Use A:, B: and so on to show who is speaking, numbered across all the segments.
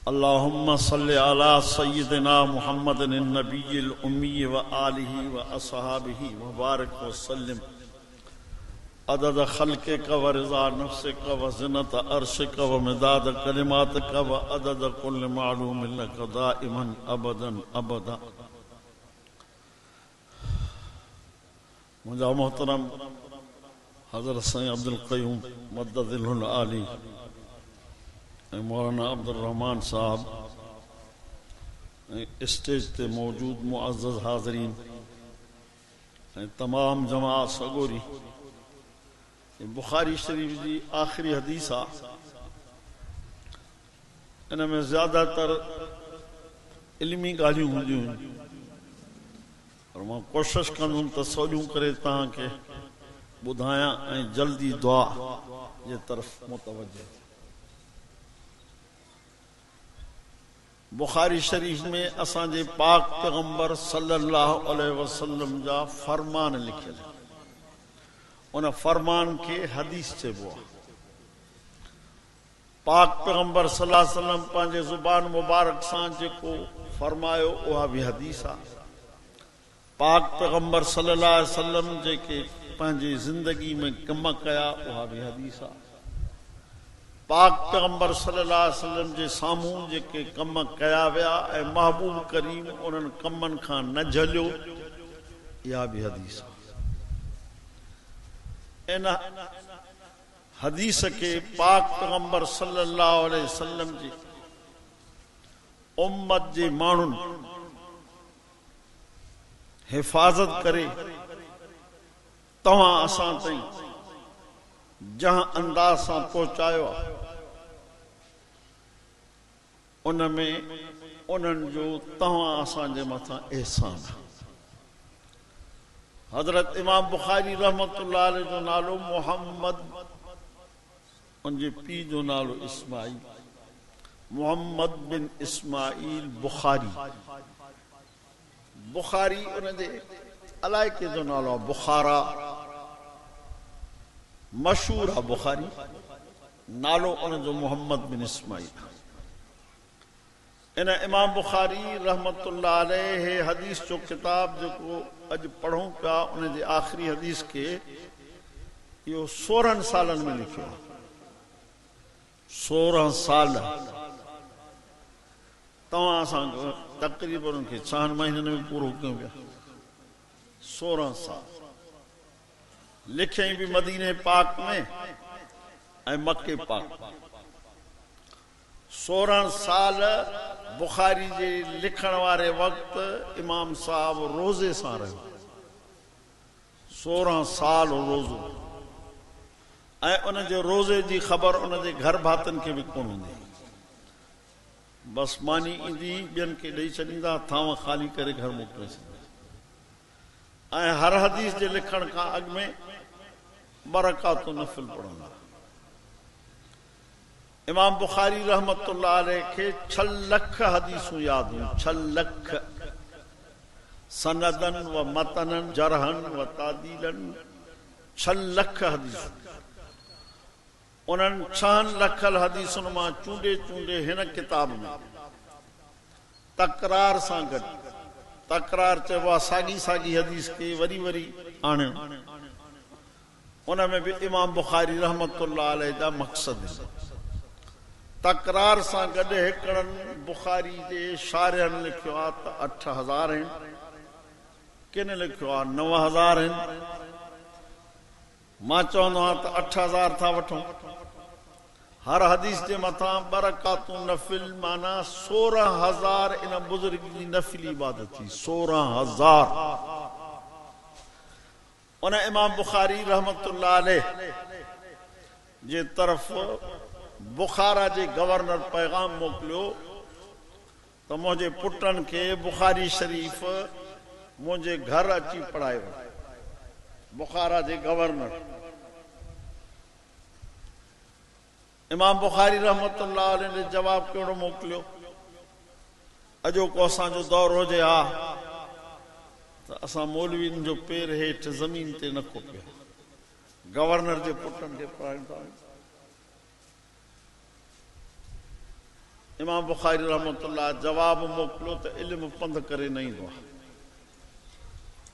A: اللهم صل على سيدنا محمد النبي الأمي وآله وأصحابه وبارك وسلم عدد خلقك ورضا نفسك وزنة عرشك ومداد كلماتك وعدد كل معلوم لك دائما أبدا أبدا. مجھا محترم حضرت صاحب عبدالمقيم مدد العالی مولانا عبدالرحمن صاحب اسٹیج تے موجود معزز حاضرین تمام جماعت سگوری بخاری شریف جی آخری حدیث آ ان میں زیادہ تر علمی گالیوں ہوں اور میں کوشش کروں تسولیوں کرے تاں کہ بدھایاں ایں جلدی دعا یہ طرف متوجہ. بخاری شریف میں اساں جے پاک پیغمبر صلی اللہ علیہ وسلم جا فرمان لکھل ان فرمان کے حدیث سے بوا. پاک پیغمبر صلی اللہ علیہ وسلم پانچے زبان مبارک سان جے کو فرمایو وہا بھی حدیث آ. پاک پیغمبر صلی اللہ علیہ وسلم جے کے پانچے زندگی میں کم کیا وہا بھی حدیث آ. پاک پیغمبر صلی اللہ علیہ وسلم جے ساموں جے کے کم کیا ویا اے محبوب کریم انہن کمن کھان نہ جھلیو یا بھی حدیث آ. ان حدیث کے پاک پیغمبر صلی اللہ علیہ وسلم جی امت جی مانن حفاظت کرے تواں اساں تائیں جہاں انداز سان پہنچاयो ان میں انہن جو تواں اساں جے متھاں احسان. حضرت امام بخاری رحمت اللہ علیہ جو نالو محمد ان جے پی جو نالو اسماعیل محمد بن اسماعیل بخاری. بخاری انہن دے علائقے جو نالو بخارا مشہور ہے بخاری نالو ان جو محمد بن اسماعیل. ان امام بخاری رحمت اللہ علیہ حدیث جو کتاب جو کو اج پڑھوں پیا ان جے آخری حدیث کے یہ 16 سالن میں لکھو 16 سال تواں اساں تقریباً ان کے 4 مہینوں میں پورو کیوں گیا 16 سال لکھیں بھی مدینہ پاک میں اے مکہ پاک. 16 سال بخاری جے لکھن وارے وقت امام صاحب روزے سان رہے 16 سال روزو اے ان جو روزے جی خبر ان دے گھر بھاتن کے بھی کون ہوندی بس مانی ایندی بین کے ڈئی چنیدا تھاواں خالی کرے گھر موکلے اے ہر حدیث جے لکھن کا اگ میں برکات و نفل پڑھنا. امام بخاری رحمت اللہ علیہ کے 6 لکھ حدیثوں یاد ہوں 6 لکھ سندن و متنن جرحن و تعدیلن 6 لکھ حدیثوں انہن 6 لکھ حدیثوں ماں چونڈے چونڈے ہن کتاب میں تکرار سان گڈ تکرار چوا ساگی ساگی حدیث کے وری وری آنے ان میں بھی امام بخاری رحمت اللہ علیہ دا مقصد ہے. تکرار سان گڈ ہکڑن بخاری دے شارحن لکھو آ 8000 ہیں کن لکھو آ 9000 ہیں ماں چوندو آ 8000 تھا وٹھوں. ہر حدیث دے متھاں برکات و نفل مانا 16000 ان بزرگ دی نفلی عبادت تھی 16000. ان امام بخاری رحمت اللہ علیہ جے طرف بخارا جے گورنر پیغام موکلیو تو مجھے پٹن کے بخاری شریف مجھے گھر اچھی پڑھائے بخارا جے گورنر. امام بخاری رحمت اللہ علیہ نے جواب کیڑو موکلیو اجو کو اساں جو دور ہو جے آ تو اساں مولوین جو پیر ہیٹھ زمین تے نہ کو پیا گورنر جے پٹن کے پڑھائیں تا امام بخاری رحمت اللہ جواب موکلو تو علم پند کرے نہیں دو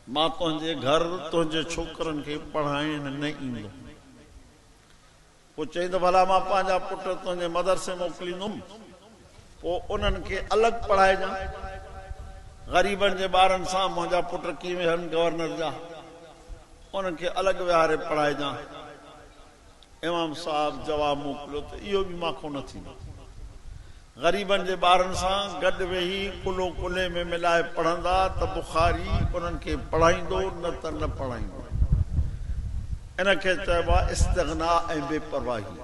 A: ماں تنجے گھر تنجے چھوکرن کے پڑھائیں نہیں ایندو وہ چاہیے بھلا ماں پانجا پٹر تنجے مدرسے موکلی دم وہ انہن کے الگ پڑھائے جا غریبن جے بارن سا مجھا پٹر کی میں ہن گورنر جا انہن کے الگ وہارے پڑھائے جا امام صاحب جواب موکلو تو یہ بھی ماں کو نہ تھی غریبن جے بارن سا گڈ وہی کلو کلے میں ملائے پڑھندا تو بخاری انہن کے پڑھائیں دو نہ تو نہ پڑھائیں دو انہن کے چاہوا استغناء اے بے پرواہی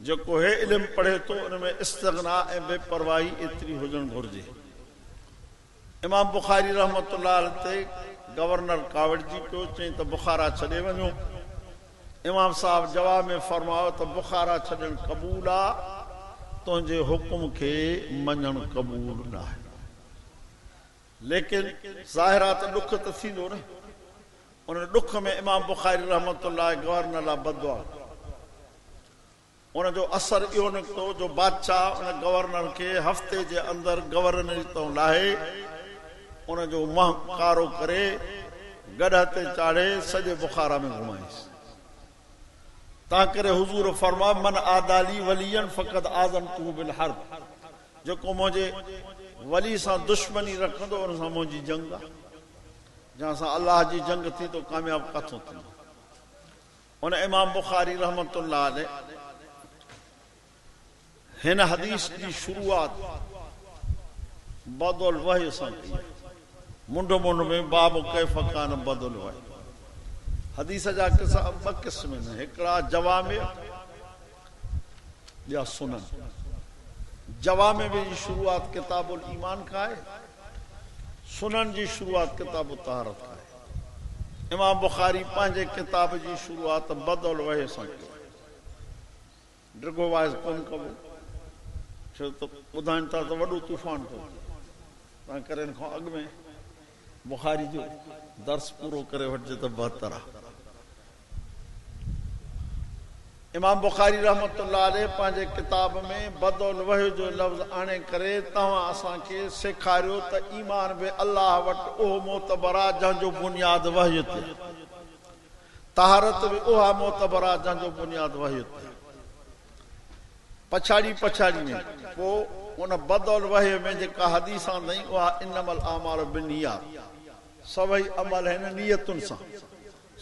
A: جو کوئی علم پڑھے تو ان میں استغناء اے بے پرواہی اتنی حجن گھرجے امام بخاری رحمت اللہ علیہ تے گورنر کاوڑ جی کو چاہیں تو بخارا چھڑے ونجو امام صاحب جواب میں فرماؤ تو بخارا چھڑن قبولا تنجے حکم کے منن قبول نہ ہے لیکن ظاہرات دکھ تسیندو نا انہیں دکھ میں امام بخاری رحمت اللہ گورنر لا بدوا انہیں جو اثر یہ نکتو جو بادشاہ انہیں گورنر کے ہفتے جے اندر گورنری تو لاہے انہیں جو ماہ کارو کرے گڑھتے چاڑے سجے بخارا میں گھمائیس تاکرے حضور فرما من آدالی ولین فقد آذنتو بالحرب جو کو مجھے ولی سا دشمنی رکھن دو ان سا مجھے جنگا جہاں سا اللہ جی جنگ تھی تو کامیاب کتھوں تھی انہیں امام بخاری رحمت اللہ علیہ ہن حدیث کی شروعات بدل وحی سان کی منڈو منڈو میں باب کیف کان بدل وحی حدیث جا قسم ہیں ایکڑا جوامع یا سنن جوامع میں جی شروعات کتاب الایمان کا ہے سنن جی شروعات کتاب الطہارت کا ہے امام بخاری پانچے کتاب جی شروعات بدل وحی سان کی ڈرگو وائز کون کبو چھو تو بدھائن تا تو وڈو طوفان کو تاں کرے ان کو اگ میں بخاری جو درس پورو کرے وٹ جے تو بہتر امام بخاری رحمت اللہ علیہ پانچے کتاب میں بدل وحی جو لفظ آنے کرے تاں اساں کے سکھاریو تا ایمان بے اللہ وٹ اوہ معتبرہ جہاں جو بنیاد وحی تے طہارت بے اوہ معتبرہ جہاں جو بنیاد وحی تے پچھاڑی میں وہ ان بدل وحی میں جکا حدیثاں نہیں وہ انما الاعمال بالنیات سبھی عمل ہے نیتن سا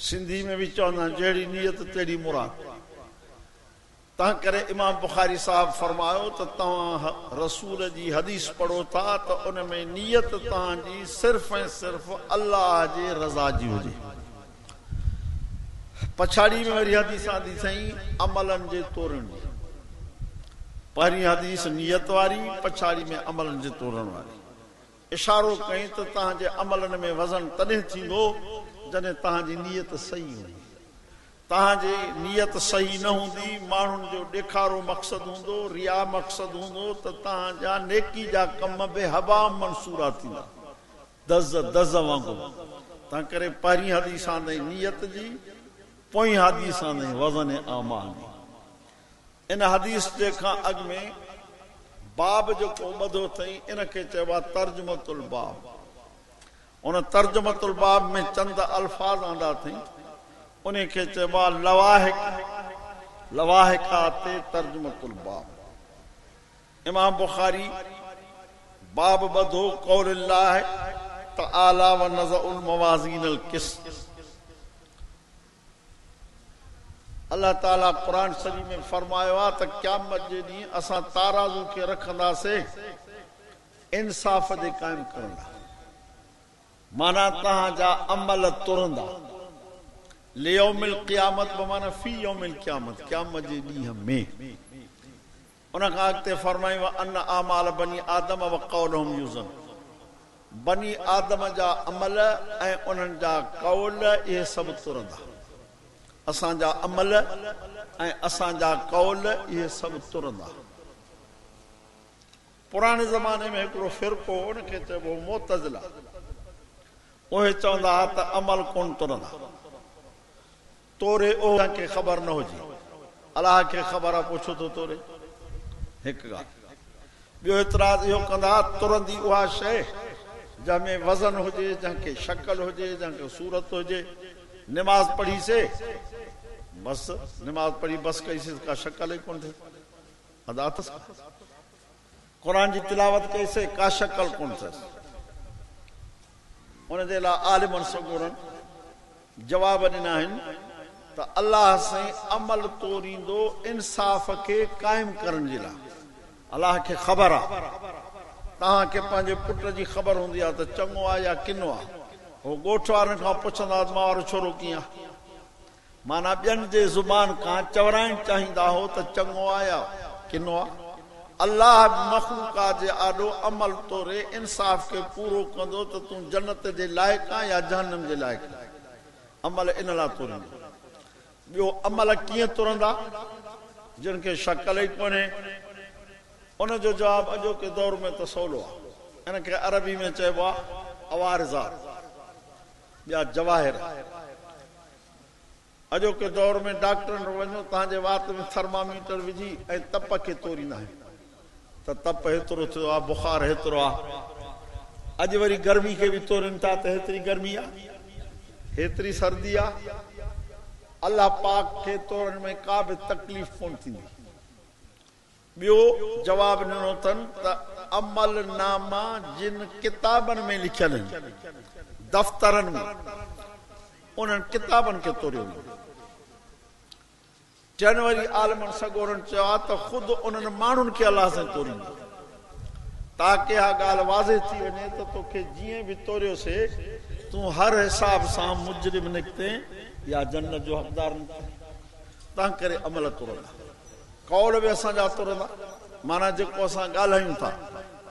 A: سندھی میں بھی چاہنا جیڑی نیت تیڑی مراد تاں کرے امام بخاری صاحب فرماؤ تو تاں رسول جی حدیث پڑھو تھا تو ان میں نیت تاں جی صرف اللہ جی رضا جی ہو جی پچھاڑی میں میری حدیثاں عملن جے تورن جی پہلی حدیث نیت واری پچھاڑی میں عملن جے تورن واری اشارو کہیں تو تاں جے عملن میں وزن تنہیں تھیندو جنے تاں جی نیت صحیح ہوئی تاں جی نیت صحیح نہ ہوندی مانن جو ڈیکھارو مقصد ہوندو ریا مقصد ہوندو تو تاں جا نیکی جا کم بے حبا منصورا تھیندا دز وانگو تاں کرے پہلی حدیثاں نہیں نیت جی پوئی حدیثاں نہیں وزن اعمال دی ان حدیث جے کھاں اگ میں باب جو کو بدو تھئی ان کے چوا ترجمۃ الباب ان ترجمۃ الباب میں چند الفاظ آندا تھیں انہیں کے چوا لواحقات ترجمۃ الباب امام بخاری باب بدو قول اللہ تعالی و نزع الموازین القسط اللہ تعالیٰ قرآن شریف میں فرمایا تا قیامت جے ڈی اساں تارازو کے رکھندا سے انصاف دے قائم کرنا مانا تہاں جا عمل ترندا لیوم القیامت بمانا فی یوم القیامت قیامت جے ڈی میں انہاں کا آگتے فرمائی وَأَنَّ آمال بنی آدم وقولہم یوزن بنی آدم جا عمل اے انہاں جا قول یہ سب ترندا اساں جا عمل اے اساں جا قول یہ سب ترندا پرانے زمانے میں ایک فرقو ان کے تے وہ معتزلہ وہ چوندا تا عمل کون ترندا تورے او کے خبر نہ ہو جی اللہ کے خبر پوچھو تو تورے ایک گا ॿियो एतिराज़ इहो कंदा तुरंदी उहा शइ जंहिंमें वज़न हुजे, जंहिंखे शक्ल हुजे, जंहिंखे सूरत हुजे। नमाज़ पढ़ीसे बस, नमाज़ पढ़ी बस कईसीं का शक्ल ई कोन थिए, अदा अथसि। क़ुरान जी तिलावत कईसीं का शक्ल कोन अथसि। उनजे लाइ आलिमनि सगोरनि जवाब ॾिना आहिनि त अलाह साईं अमल तोरींदो इंसाफ़ खे क़ाइमु करण जे लाइ। अलाह खे ख़बर आहे, तव्हांखे पंहिंजे पुट जी ख़बर हूंदी आहे त चङो आहे या किनो आहे। उहो ॻोठ वारनि खां पुछंदा मां वारो छोरो कीअं आहे, माना ॿियनि जे ज़ुबान खां चवराइण चाहींदा हो त चङो आहे या किनो आहे। अलाह मख़लूक़ात जे आॾो अमल तोरे इंसाफ़ खे पूरो कंदो त तूं जन्नत जे लाइक़ु आहे या जहन्नम जे लाइक़ु आहे। अमल इन लाइ तुरंदो। ॿियो अमल कीअं तुरंदा जिन खे शक्ल ई कोन्हे, उनजो जवाबु अॼोके दौर में त सवलो आहे। इन खे अरबी में चइबो आहे अवारज़ात, ॿिया जवाहिर। अॼोके दौर में डॉक्टरनि वटि वञो, तव्हांजे वात में थर्मामीटर विझी ऐं तप खे तोरींदा आहिनि त तप हेतिरो थियो आहे, बुखार हेतिरो आहे। अॼु वरी गर्मी खे बि तोड़नि था त हेतिरी गर्मी आहे, हेतिरी सर्दी आहे। अलाह पाक खे तोड़ण में का बि तकलीफ़ कोन थींदी। ॿियो जवाबु ॾिनो अथनि त अमल नामा जिन किताबनि में लिखियल आहिनि, दफ़्तरनि में, उन्हनि किताबनि खे तोड़ियो। जनवरी आलमनि सगोरनि चयो आहे त ख़ुदि उन्हनि माण्हुनि खे अलाह सां तोड़ींदो, ताकी हा ॻाल्हि वाज़े थी वञे त तोखे जीअं बि तोड़ियोसीं तूं हर हिसाब सां मुजरिम निकिते या जन्नत जो हक़दार निकिते। तंहिं करे अमल तुरंदा, कौल बि असांजा तुरंदा। माना जेको असां ॻाल्हायूं था,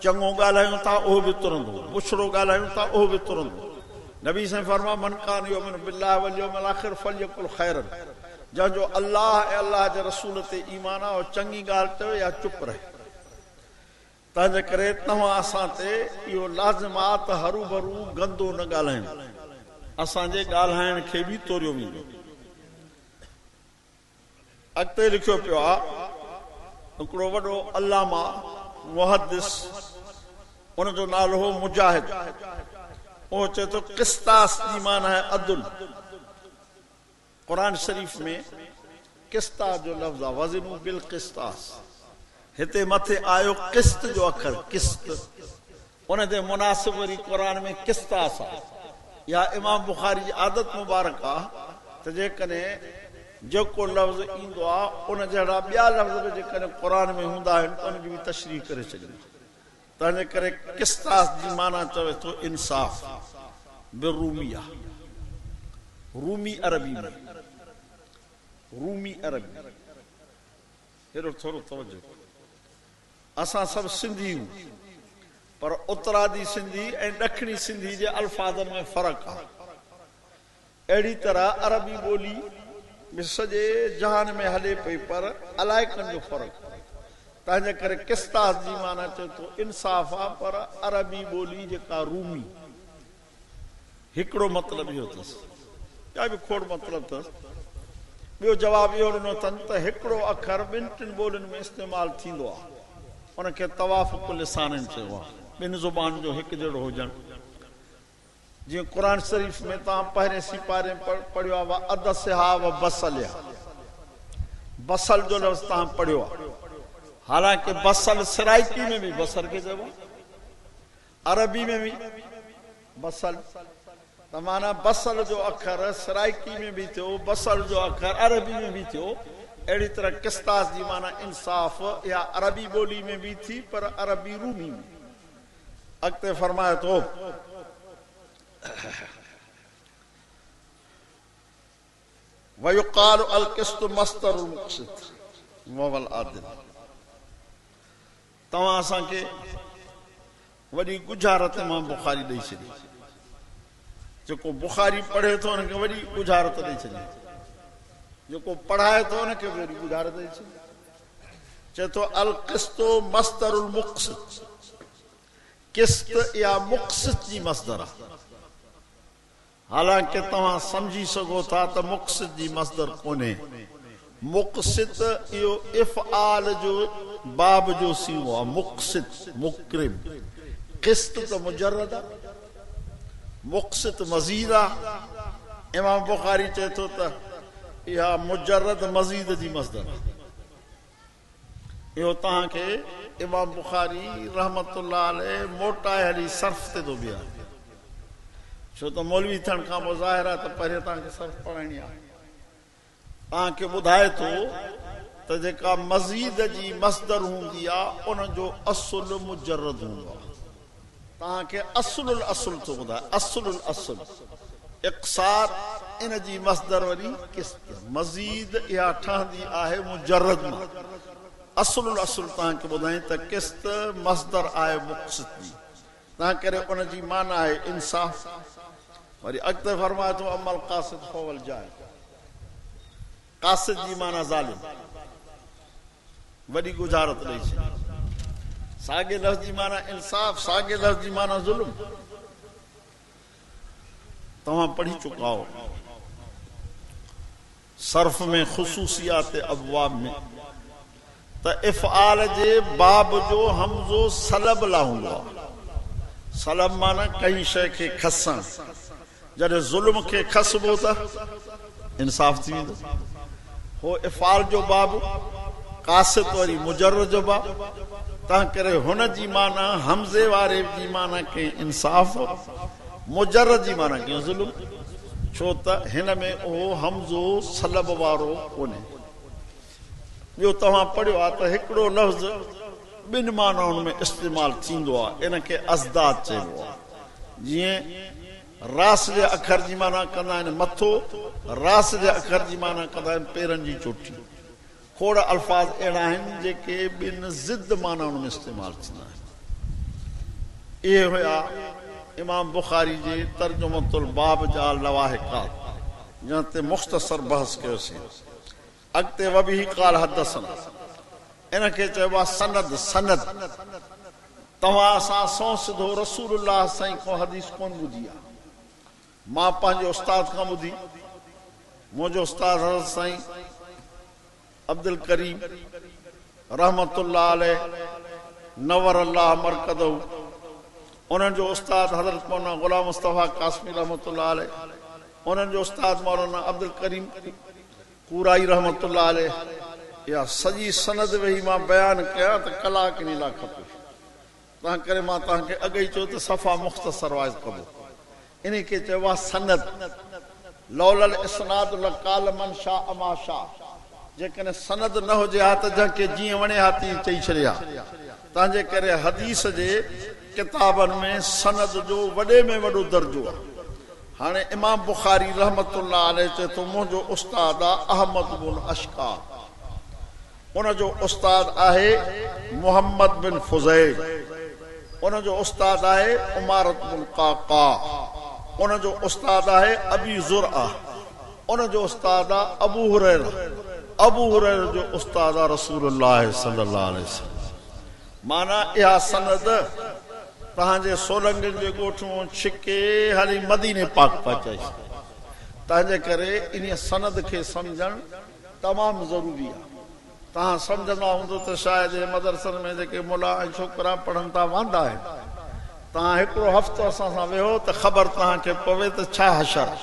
A: चङो ॻाल्हायूं था उहो बि तुरंदो, बुछड़ो ॻाल्हायूं था उहो बि तुरंदो। नबी साईं फरमा मन कान युमिनु बिल्लाहि वल यौमिल आखिर फलयकुल खैरन, जंहिंजो अलाह ऐं अलाह जे रसूल ते ईमान आहे चङी ॻाल्हि चयो या चुप रहे। तंहिंजे करे तव्हां असां ते इहो लाज़िम आहे त हरू भरू गंदो न ॻाल्हायूं, असांजे ॻाल्हाइण खे बि तोड़ियो वेंदो। अॻिते लिखियो पियो आहे हिकिड़ो वॾो अल्लामा मुहद्दिस, उनजो नालो हो मुजाहिद। उहो चए थो क़िस्तास जी माना है अदल। क़ुरान शरीफ़ में क़िस्तास जो लफ़्ज़ आहे, वज़नु बिल क़िस्तास। हिते मथे आयो क़िस्त जो अखर, क़िस्त। उन ते मुनासिब वरी क़ुरान में क़िस्तास आहे। या इमाम बुखारी जी आदत मुबारक आहे त जेकॾहिं जेको लफ़्ज़ ईंदो आहे उन जहिड़ा ॿिया लफ़्ज़ बि जेकॾहिं क़ुरान में हूंदा आहिनि त उनजी बि तशरीह करे छॾींदा। तंहिंजे करे क़िस्तास जी माना चवे थो इंसाफ़ बिरूमी आहे। रूमी अरबी में, रूमी अरबी। हेॾो थोरो तवजो, असां सभु सिंधी आहियूं, पर उतरादी सिंधी ऐं ॾखिणी सिंधी जे अल्फाज़नि में फ़र्क़ु आहे। अहिड़ी तरह अरबी ॿोली में सॼे जहान में हले पई, पर अलाइकनि जो फ़र्क़ु आहे। तंहिंजे करे क़िस्तास जी माना चए थो इंसाफ़ आहे, पर अरबी ॿोली जेका रूमी, हिकिड़ो मतिलबु इहो अथसि, या बि खोड़ मतिलबु अथसि। ॿियो जवाबु इहो ॾिनो अथनि त हिकिड़ो अखर ॿिनि टिनि ॿोलियुनि में इस्तेमालु थींदो आहे, उनखे तवाफ़ुक़ लिसाननि चयो आहे, ॿिनि ज़ुबान जो हिकु जहिड़ो हुजणु। जीअं क़ुरान शरीफ़ में तव्हां पहिरें सिपारे पढ़ियो आहे अदसिहा व बसलिया, बसल जो लफ़्ज़ तव्हां पढ़ियो आहे। हालांकि बसल सराइकी में भी बसर के चइबो, अरबी में भी बसल। त माना बसल जो अखर सराइकी में भी थियो, बसल जो अखर अरबी में भी थियो। अहिड़ी तरह क़िस्तास जी माना इंसाफ़ या अरबी ॿोली में भी थी, पर अरबी रूमी में। अॻिते फरमाए थो वयुक़ाल अल क़िस्त मस्तरुल मुक़सित वल आदिल। तव्हां असांखे वॾी गुजारत इमाम बुखारी ॾेई छॾी। जेको बुखारी पढ़े थो हुनखे वॾी गुजारत ॾेई छॾी, जेको पढ़ाए थो हुनखे वॾी गुजारत ॾेई छॾी। चए थो अल क़िस्तो मस्तरुल मुक़सित, क़िस्त या मुक़सित जी मस्दर आहे। हालांकि तव्हां सम्झी सघो था त मुक़सित जी मस्दर कोन्हे, مقسط یہ افعال جو باب جو سیوا مقسط مکرم قسط تو مجرد مقسط مزید امام بخاری چاہے تو یا مجرد مزید جی مصدر یہ تاں کے امام بخاری رحمت اللہ علیہ موٹا ہلی صرف تے دو بیا چھو تو مولوی تھن کا مظاہرہ تو پہلے تاں کے صرف پڑھنی آ تاں کے بدھائے تو جیکا مزید جی مصدر ہوندی آ ان جو اصل مجرد ہوندا تاں کے اصل الاصل تو بدھائے اصل الاصل اقصار ان جی مصدر وری قسط مزید یا ٹھاندی آہے مجرد میں اصل الاصل تاں کے بدھائیں تا قسط مصدر آئے مقسط دی تاں کرے ان جی معنی ہے انصاف وری اگتے فرمایا تو اما القاسط فهو الجائر قاسط جی معنی ظالم وڈی گزارت رہی چھ ساگے لفظ جی معنی انصاف ساگے لفظ جی معنی ظلم تمہاں پڑھی چکا ہو صرف میں خصوصیات ابواب میں تا افعال جے باب جو حمزو سلب لا ہوندا سلب معنی کہیں شے کے کھسن جڑے ظلم کے کھسب ہوتا انصاف تھی ویندو ہو افعال جو باب قاسط وری مجرد جو باب تاں کرے ہن جی معنی حمزے وارے جی معنی کے انصاف مجرد جی معنی کے ظلم چھو تا ہن میں او حمزو سلب وارو کونے جو تمہاں پڑھو آ تو ہکڑو لفظ بن معنی میں استعمال تھیندو آ ان کے ازداد چیبو آ جیئیں راس دے اکھر جی معنی کندا ان متھو راس دے اکھر جی معنی کندا ان پیرن جی چوٹی کھوڑا الفاظ اڑا ہیں جے کہ بن ضد معنی میں استعمال تھیندا ہے یہ ہویا امام بخاری جی ترجمۃ الباب جا لواحقات جہاں تے مختصر بحث کیو سی اگتے وبی قال حدثنا ان کے چوا سند سند تواں سا سو سدھو رسول اللہ سائیں کو حدیث کون بدیا ماں پانچے استاد کا بدی مجھے استاد حضرت سائیں عبدالکریم رحمت اللہ علیہ نور اللہ مرکدہ انہوں جو استاد حضرت مولانا غلام مصطفیٰ قاسمی رحمت اللہ علیہ انہوں جو استاد مولانا عبدالکریم قورائی رحمت اللہ علیہ یا سجی سند وہی ماں بیان کیا تو کلاک نہیں لا کھپے تاں کرے ماں تاں کے اگئی چو تو صفحہ مختصر وائز کبو انہی کے چوا سند لولا الاسناد لقال من شاء ما شاء جیکن سند نہ ہو جے ہاتھ جا کے جی ونے ہاتھی چئی چھڑیا تاں جے کرے حدیث جے کتابن میں سند جو وڈے میں وڈو درجو ہانے امام بخاری رحمت اللہ علیہ چے تو مجھو استاد احمد بن اشقا انہوں جو استاد آہے محمد بن فضیل انہوں جو استاد آہے عمارت بن قاقا انہوں جو استاد آہے ابی زرعہ انہوں جو استاد ابو ہریرہ جو استاد رسول اللہ صلی اللہ علیہ وسلم مانا یہ سند تہاں سولنگی جو گوٹھوں چھکے حالی مدینے پاک پہنچائی تہاں کرے انہیں سند کے سمجھن تمام ضروری ہے تہاں سمجھنا ہوں تو شاید مدرسن میں کہ مولا چھوکرا پڑھن تا واندا ہے تہاں ہکڑو ہفتو اساں سان ویہو تو خبر تہاں کے پوے تو چھا حشر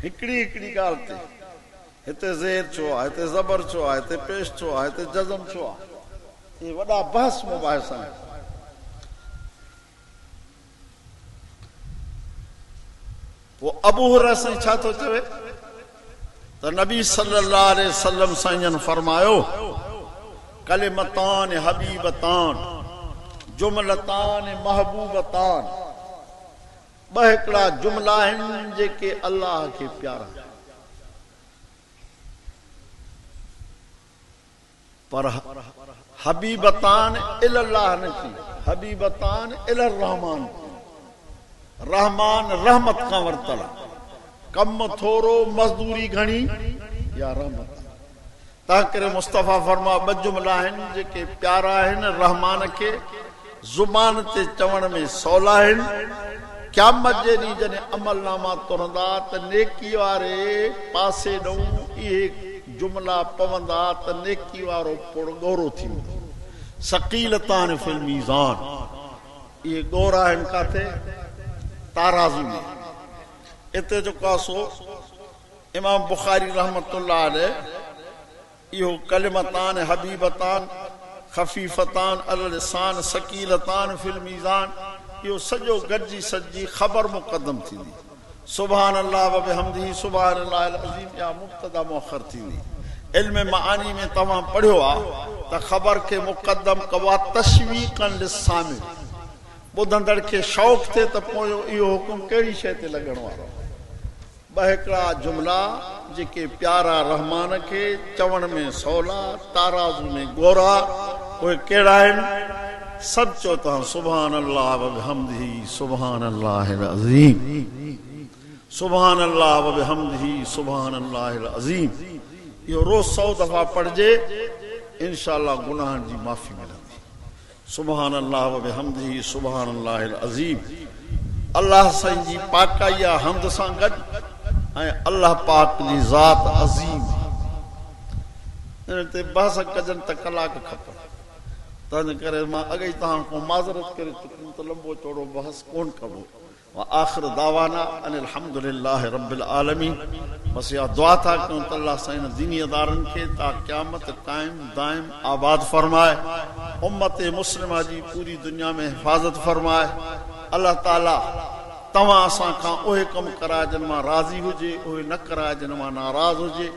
A: ہکڑی ہکڑی گال تے ہتے زیر چھو آ ہتے زبر چھو آ ہتے پیش چھو آ ہتے جزم چھو آ یہ وڈا بحث مباحثہ ہے وہ ابو ہریرہ سے چھا تو چوے تو نبی صلی اللہ علیہ وسلم سائن فرمایو کلمتان حبیبتان جملتان محبوبتان بہکڑا جملہ ہیں جے کہ اللہ کے پیارا پر حبیبتان اللہ نہیں حبیبتان الرحمن رحمان رحمت کا ورتلا کم تھورو مزدوری گھنی یا رحمت تاکر مصطفیٰ فرما بجملہ ہیں جے کہ پیارا ہیں رحمان کے زبان تے چون میں سولا ہیں قیامت جے نہیں جنے عمل نامہ ترندات نیکی وارے پاسے ڈوں یہ جملہ پوندا ت نیکی وارو پڑ گورو تھیندو ثقیلتان فی المیزان یہ گورا ان کا تھے تارازو میں اتے جو کاسو امام بخاری رحمت اللہ علیہ یہ کلمتان حبیبتان خفیفتان علی اللسان ثقیلتان فی المیزان یہ سجو گرجی سجی خبر مقدم تھی دی سبحان اللہ و بحمدہ سبحان اللہ العظیم یا مبتدا مؤخر تھی دی علم معانی میں تمام پڑھو تا خبر کے مقدم کوا تشویقا للسامع بدندڑ کے شوق تھے تا پوجو یہ حکم کیڑی شے تے لگن وارو بہکڑا جملہ جے پیارا رحمان کے چون میں سولا تارازو میں گورا وہ کیڑا ہے سب چوتا سبحان اللہ و بحمدہ سبحان اللہ العظیم سبحان اللہ و بحمدہ سبحان اللہ العظیم یہ روز 100 دفعہ پڑھ جے انشاءاللہ گناہ جی معافی ملندی سبحان اللہ و بحمدہ سبحان اللہ العظیم اللہ سائیں جی پاکا یا حمد سان گڈ اللہ پاک جی ذات عظیم تے بحث کجن تا کلاک کھپن تن کرے ماں اگئی تاں کو معذرت کرے تو لمبو چوڑو بحث کون کبو وآخر دعوانا ان الحمدللہ رب العالمین بس یہ دعا تھا کہ اللہ سائن دینی ادارن کے تا قیامت قائم دائم آباد فرمائے امت مسلمہ جی پوری دنیا میں حفاظت فرمائے اللہ تعالی تمام اساں کھاں اوہے کم کرائے جن ماں راضی ہوجے اوہے نہ کرائے جن ماں ناراض ہوجے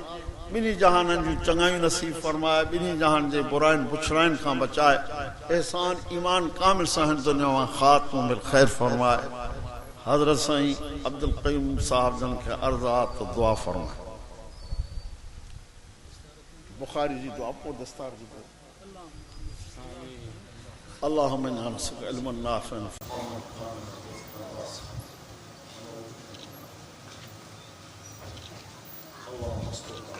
A: بنی جہانن جو چنگائیں نصیب فرمائے بنی جہان جے برائن بچرائن کھاں بچائے احسان ایمان کامل سہن دنیا وہاں خاتم بالخیر فرمائے حضرت سائیں عبدالمقيم صاحب جن کے عرضات دعا فرمائے بخاری جی دعا پو دستار جی پو اللہم انہا نسک علم نافع اللهم